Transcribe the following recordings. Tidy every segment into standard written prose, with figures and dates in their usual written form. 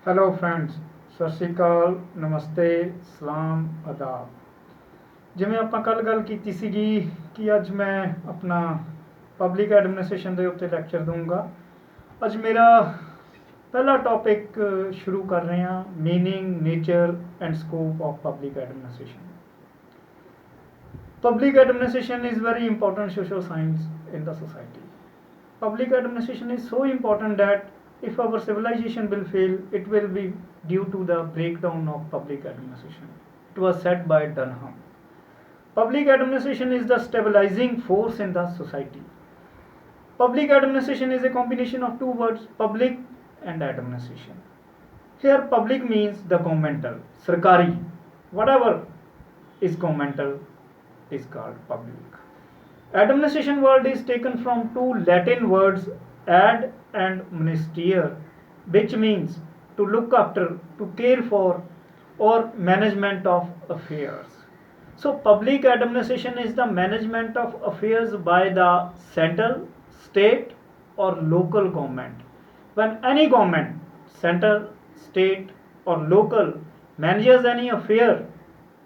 Hello friends, ਸਤਿ ਸ਼੍ਰੀ ਅਕਾਲ, ਨਮਸਤੇ, ਸਲਾਮ, ਆਦਾਬ। ਜਿਵੇਂ ਆਪਾਂ ਕੱਲ੍ਹ ਗੱਲ ਕੀਤੀ ਸੀਗੀ ਕਿ ਅੱਜ ਮੈਂ ਆਪਣਾ ਪਬਲਿਕ ਐਡਮਿਨਿਸਟ੍ਰੇਸ਼ਨ ਦੇ ਉੱਤੇ ਲੈਕਚਰ ਦੂੰਗਾ। ਅੱਜ ਮੇਰਾ ਪਹਿਲਾ ਟੌਪਿਕ ਸ਼ੁਰੂ ਕਰ ਰਹੇ ਹਾਂ, meaning, nature and scope of public administration. Public administration is very important social science in the society. Public administration is so important that if our civilization will fail, it will be due to the breakdown of public administration. It was said by Dunham. Public administration is the stabilizing force in the society. Public administration is a combination of two words, public and administration. Here, public means the governmental, sarkari, whatever is governmental is called public. Administration word is taken from two Latin words ad and ministere, which means to look after, to care for, or management of affairs. So, public administration is the management of affairs by the central, state, or local government. When any government, central, state, or local, manages any affair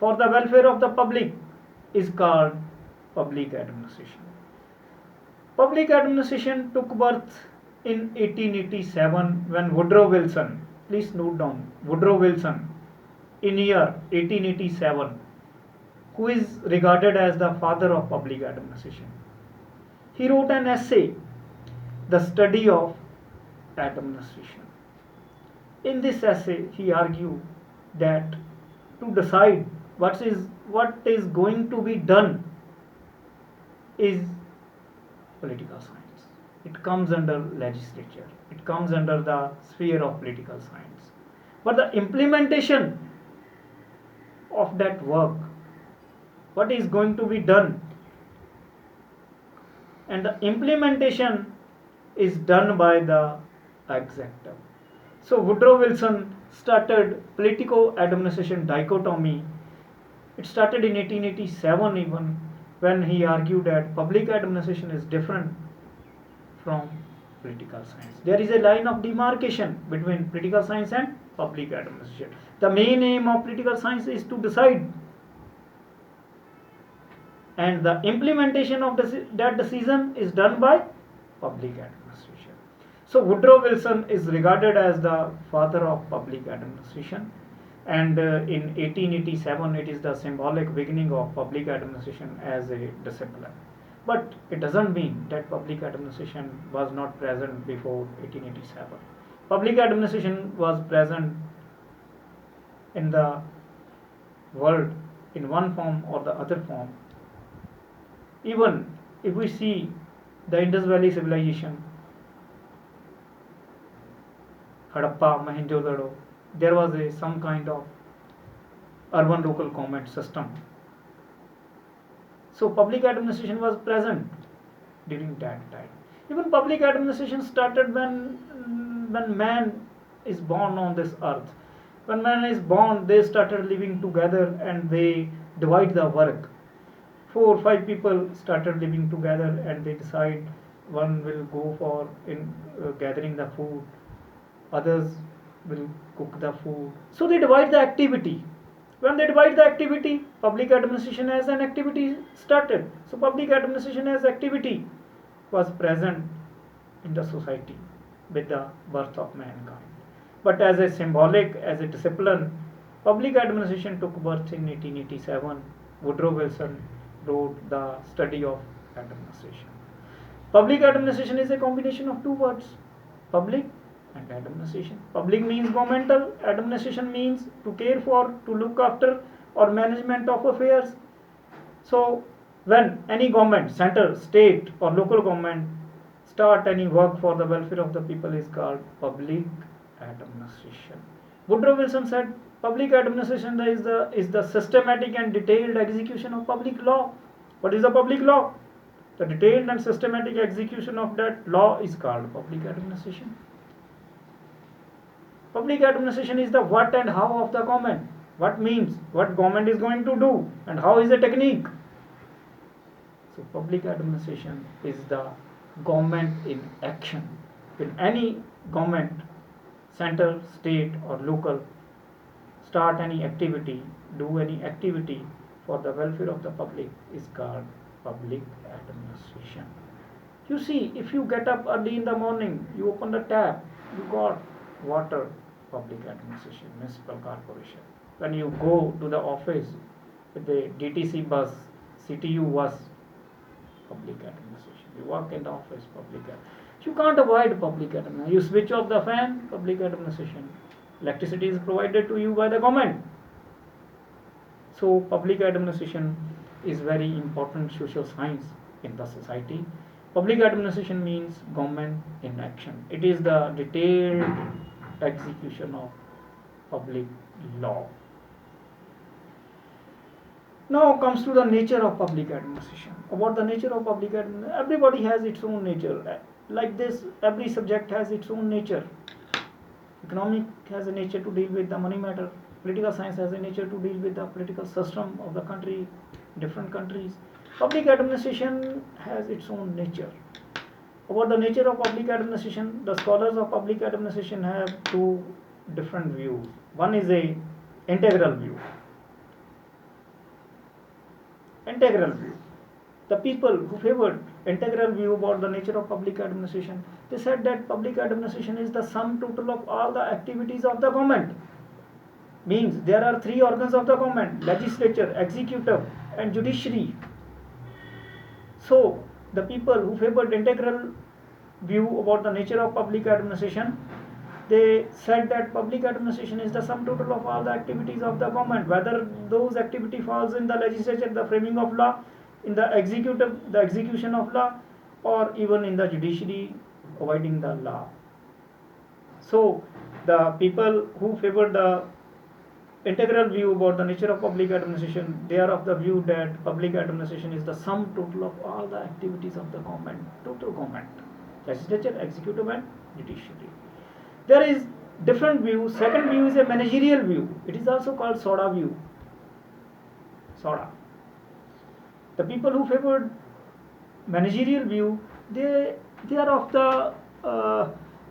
for the welfare of the public, is called public administration. Public administration took birth in 1887 when Woodrow Wilson, please note down, Woodrow Wilson, in year 1887, who is regarded as the father of public administration. He wrote an essay, The Study of Administration. In this essay, he argued that to decide what is going to be done is political science. It comes under legislature. It comes under the sphere of political science. But the implementation of that work, what is going to be done, and the implementation is done by the executive. So Woodrow Wilson started politico-administration dichotomy. It started in 1887 even, when he argued that public administration is different from political science. There is a line of demarcation between political science and public administration. The main aim of political science is to decide, and the implementation of that decision is done by public administration. So Woodrow Wilson is regarded as the father of public administration, and in 1887 it is the symbolic beginning of public administration as a discipline. But it doesn't mean that public administration was not present before 1887. Public administration was present in the world in one form or the other form. Even if we see the Indus Valley civilization, Harappa, Mohenjo-daro, there was some kind of urban local government system. So public administration was present during that time. Even public administration started when man is born on this earth. When man is born, they started living together and they divide the work. 4 or 5 people started living together and they decide one will go for gathering the food, others will cook the food. So they divide the activity. When they divide the activity, public administration as an activity started. So public administration as activity was present in the society with the birth of mankind. But as a symbolic, as a discipline, public administration took birth in 1887. Woodrow Wilson wrote The Study of Administration. Public administration is a combination of two words, public and administration. Public means governmental, administration means to care for, to look after, or management of affairs. So when any government, center, state, or local government start any work for the welfare of the people is called public administration. Woodrow Wilson said public administration is the systematic and detailed execution of public law. What is the public law? The detailed and systematic execution of that law is called public administration. Public administration is the what and how of the government. What means, what government is going to do, and how is the technique. So public administration is the government in action. In any government, center, state or local, start any activity, do any activity for the welfare of the public is called public administration. You see, if you get up early in the morning, you open the tap, you got water, public administration, municipal corporation. When you go to the office with the DTC bus, CTU bus, public administration. You work in the office, public administration. You can't avoid public administration. You switch off the fan, public administration. Electricity is provided to you by the government. So public administration is very important social science in the society. Public administration means government in action. It is the detailed execution of public law. Now comes to the nature of public administration. About the nature of public administration, everybody has its own nature. Like this, every subject has its own nature. Economic has a nature to deal with the money matter. Political science has a nature to deal with the political system of the country, different countries. Public administration has its own nature. About the nature of public administration, the scholars of public administration have two different views. One is a integral view. Integral view. The people who favored integral view about the nature of public administration, they said that public administration is the sum total of all the activities of the government. Means there are three organs of the government: legislature, executive and judiciary. So the people who favored integral view about the nature of public administration, they said that public administration is the sum total of all the activities of the government, whether those activity falls in the legislature, the framing of law, in the executive, the execution of law, or even in the judiciary, providing the law. So the people who favor the integral view about the nature of public administration, they are of the view that public administration is the sum total of all the activities of the government, total government, legislature, executive and judiciary. There is different view. Second view is a managerial view. It is also called SODA view. SODA. The people who favored managerial view, they are of the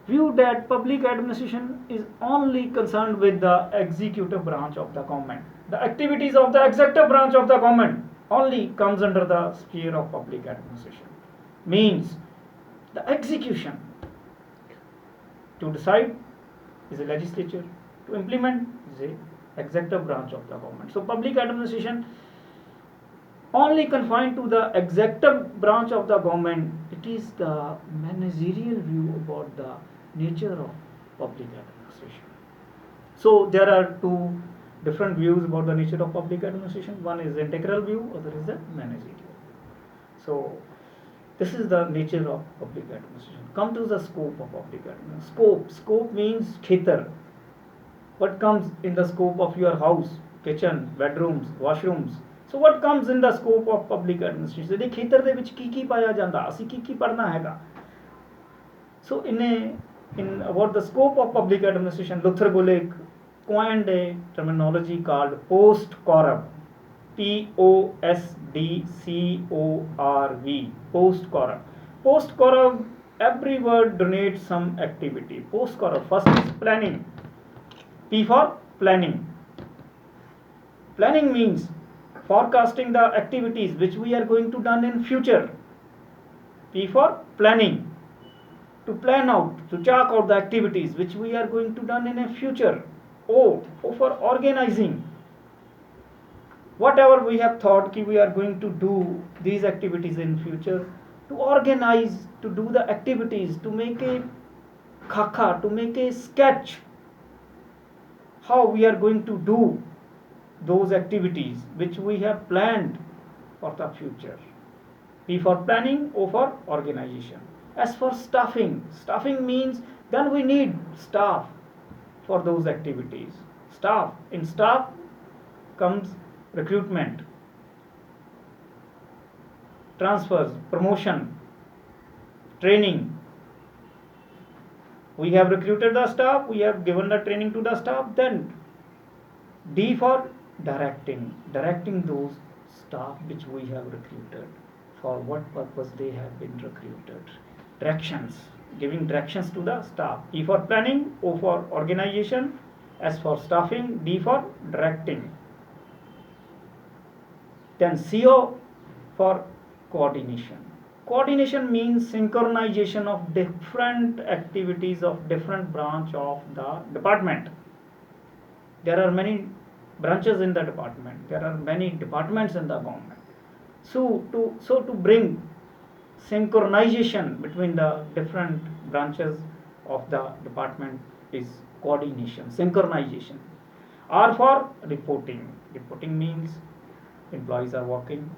view that public administration is only concerned with the executive branch of the government. The activities of the executive branch of the government only comes under the sphere of public administration. Means the execution to decide is a legislature, to implement is a executive branch of the government. So public administration only confined to the executive branch of the government. It is the managerial view about the nature of public administration. So there are two different views about the nature of public administration. One is integral view, other is the managerial view. So this is the nature of public administration. Come to the scope of public administration. Scope means khetar. What comes in the scope of your house, kitchen, bedrooms, washrooms. So what comes in the scope of public administration? The khetar de vich ki paya janda, asi ki padna hega. So in about the scope of public administration, Luther Gulick coined a terminology called post-corrupt. POSDCORV. Post-corrupt. Post-corrupt, every word denotes some activity. Post-corrupt, first is planning. P for planning. Planning means forecasting the activities which we are going to done in future. P for planning. To plan out, to chalk out the activities which we are going to done in a future. O for organizing. Whatever we have thought ki we are going to do these activities in future, to organize, to do the activities, to make a khaka, to make a sketch how we are going to do those activities which we have planned for the future. P for planning, O for organization. As for staffing means then we need staff for those activities. In staff comes recruitment, transfers, promotion, training. We have recruited the staff, we have given the training to the staff. Then D for directing those staff which we have recruited, for what purpose they have been recruited. Directions, giving directions to the staff. E for planning, O for organization, S for staffing, D for directing. Then CO for coordination. Coordination means synchronization of different activities of different branch of the department. There are many branches in the department. There are many departments in the government. So to bring synchronization between the different branches of the department is coordination, synchronization. R for reporting. Reporting means employees are working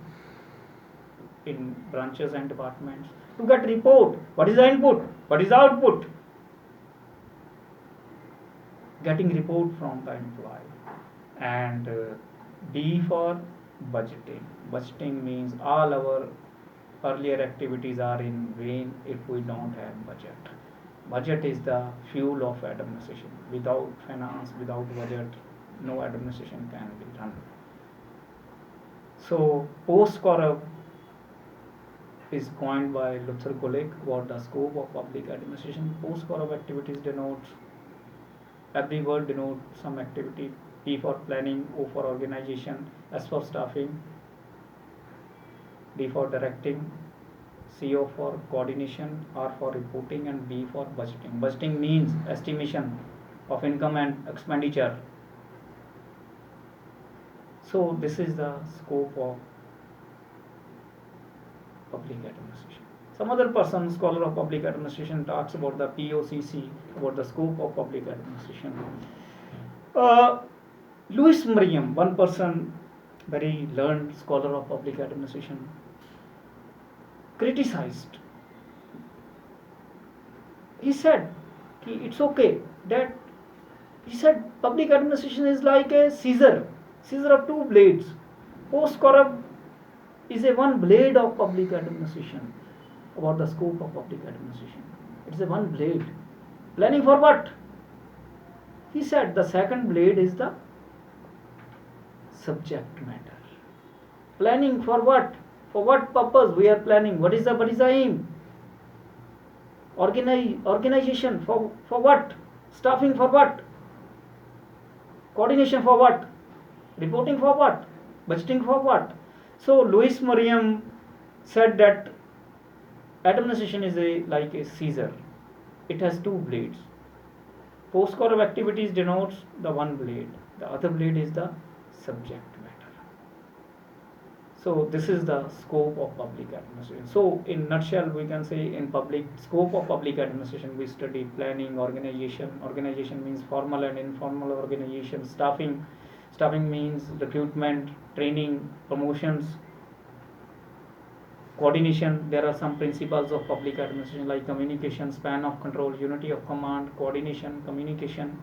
in branches and departments to get report. What is the input? What is the output? Getting report from the employee. And B for budgeting. Budgeting means all our earlier activities are in vain if we don't have budget. Budget is the fuel of administration. Without finance, without budget, no administration can be done. So post-corrupt is coined by Luther Gulick about the scope of public administration. Post-corrupt activities denotes, every word denotes some activity. P for planning, O for organization, S for staffing, D for directing, CO for coordination, R for reporting, and B for budgeting. Budgeting means estimation of income and expenditure. So this is the scope of public administration. Some other person, scholar of public administration, talks about the POCC, about the scope of public administration. Louis Merriam, one person, very learned scholar of public administration, criticized. He said, it's okay that, he said, public administration is like a scissor of two blades. Post-corrupt is a one blade of public administration. About the scope of public administration, it's a one blade. Planning for what? He said the second blade is the subject matter. Planning for what? For what purpose we are planning? What is the aim? Organization for what? Staffing for what? Coordination for what? Reporting for what? Budgeting for what? So Louis Merriam said that administration is like a scissor. It has two blades. Post-corrupt activities denotes the one blade. The other blade is the subject matter. So this is the scope of public administration. So in nutshell, we can say in public scope of public administration, we study planning, organization. Organization means formal and informal organization. Staffing means recruitment, training, promotions. Coordination, there are some principles of public administration like communication, span of control, unity of command, coordination, communication,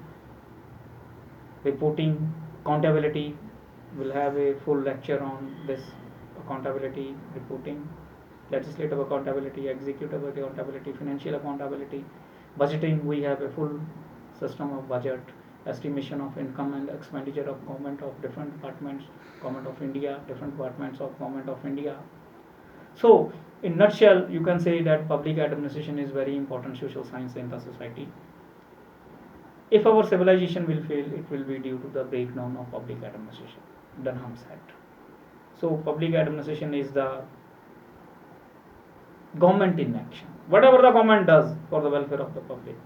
reporting, accountability. We'll have a full lecture on this accountability, reporting, legislative accountability, executive accountability, financial accountability. Budgeting, we have a full system of budget, estimation of income and expenditure of government of different departments, government of India, different departments of government of India. So, in nutshell, you can say that public administration is very important social science in the society. If our civilization will fail, it will be due to the breakdown of public administration. Dunham said. So, public administration is the government in action. Whatever the government does for the welfare of the public,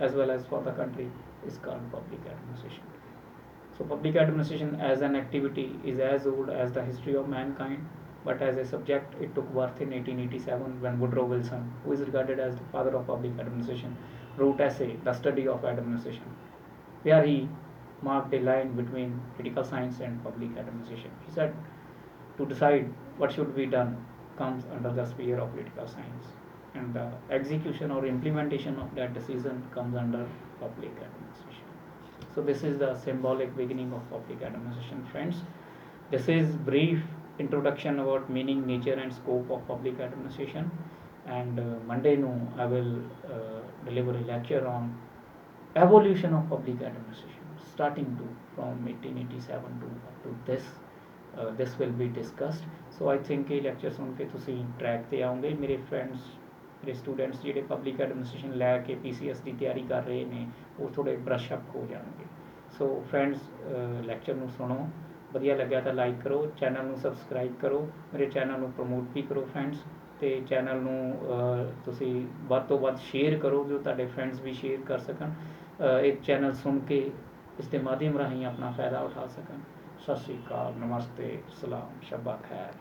as well as for the country, is called public administration. So, public administration as an activity is as old as the history of mankind. But as a subject, it took birth in 1887 when Woodrow Wilson, who is regarded as the father of public administration, wrote essay, The Study of Administration, where he marked a line between political science and public administration. He said, to decide what should be done comes under the sphere of political science, and the execution or implementation of that decision comes under public administration. So this is the symbolic beginning of public administration, friends. This is brief introduction about meaning, nature and scope of public administration, and Monday I will deliver a lecture on evolution of public administration starting from 1887 to this. This will be discussed. So I think ये lecture सुन के तुसी track ते आओगे मेरे friends ਜਿਹੜੇ students ਜਿਹੜੇ public administration ਲੈ ਕੇ PCS ਦੀ ਤਿਆਰੀ ਕਰ ਰਹੇ ਨੇ ਉਹ ਥੋੜ੍ਹੇ ਬਰਸ਼ ਅਪ ਹੋ ਜਾਣਗੇ। ਸੋ ਫਰੈਂਡਸ, ਲੈਕਚਰ ਨੂੰ ਸੁਣੋ, ਵਧੀਆ ਲੱਗਿਆ ਤਾਂ ਲਾਈਕ ਕਰੋ, ਚੈਨਲ ਨੂੰ ਸਬਸਕ੍ਰਾਈਬ ਕਰੋ, ਮੇਰੇ ਚੈਨਲ ਨੂੰ ਪ੍ਰਮੋਟ ਵੀ ਕਰੋ ਫਰੈਂਡਸ, ਅਤੇ ਚੈਨਲ ਨੂੰ ਤੁਸੀਂ ਵੱਧ ਤੋਂ ਵੱਧ ਸ਼ੇਅਰ ਕਰੋ ਜੋ ਤੁਹਾਡੇ ਫਰੈਂਡਸ ਵੀ ਸ਼ੇਅਰ ਕਰ ਸਕਣ, ਇਹ ਚੈਨਲ ਸੁਣ ਕੇ ਇਸ ਦੇ ਮਾਧਿਅਮ ਰਾਹੀਂ ਆਪਣਾ ਫਾਇਦਾ ਉਠਾ ਸਕਣ। ਸਤਿ ਸ਼੍ਰੀ ਅਕਾਲ, ਨਮਸਤੇ, ਸਲਾਮ, ਸ਼ੱਬਾ ਖੈਰ।